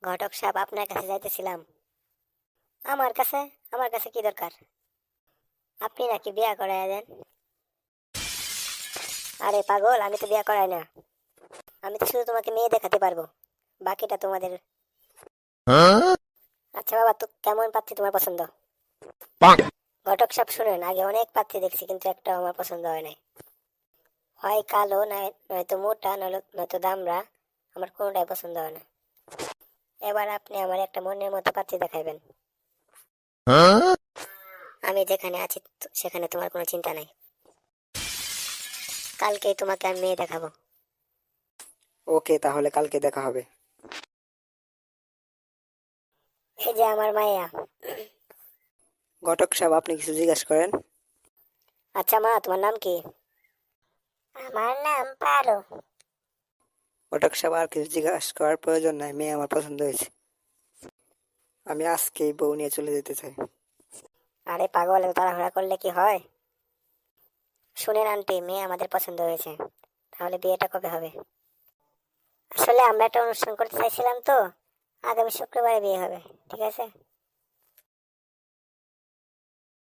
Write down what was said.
ঘটক সাহেব, আপনার কাছে যাইতেছিলাম। আমার কাছে? আমার কাছে কি দরকার? আপনি নাকি বিয়া করাইয়া দেন? আরে পাগল, আমি তো বিয়া করাই না। আমি তো শুধু তোমাকে মেয়ে দেখাতে পারবো, বাকিটা তোমাদের। আচ্ছা বাবা, তো কেমন পাত্রী তোমার পছন্দ? ঘটক সাহেব শুনেন, আগে অনেক পাত্রী দেখছি কিন্তু একটাও আমার পছন্দ হয় নাই। হয় কালো, নয়তো মোটা, নয়তো দামড়া। আমার কোনোটাই পছন্দ হয় না। এবার আপনি আমার একটা মনের মতো পাত্রী দেখাইবেন। আমি যেখানে আছি সেখানে তোমার কোনো চিন্তা নাই। কালকেই তোমাকে আমি মেয়ে দেখাবো। ওকে, তাহলে কালকে দেখা হবে। এই যে আমার মাইয়া। ঘটক সাহেব, আপনি কিছু জিজ্ঞাসা করেন। আচ্ছা মা, তোমার নাম কি? আমার নাম পারো। ঘটক সাহেব, আর কিছু জিজ্ঞাসা করার প্রয়োজন নাই, মেয়ে আমার পছন্দ হয়েছে। আমি আজকেই বউ নিয়ে চলে যেতে চাই। আরে পাগল, এত তাড়াহুড়া করলে কি হয়? শুনেন আন্টি, মেয়ে আমাদের পছন্দ হয়েছে। তাহলে বিয়েটা কবে হবে? আসলে আমরা একটা অনুষ্ঠান করতে চাইছিলাম তো, আগামী শুক্রবারে বিয়ে হবে। ঠিক আছে?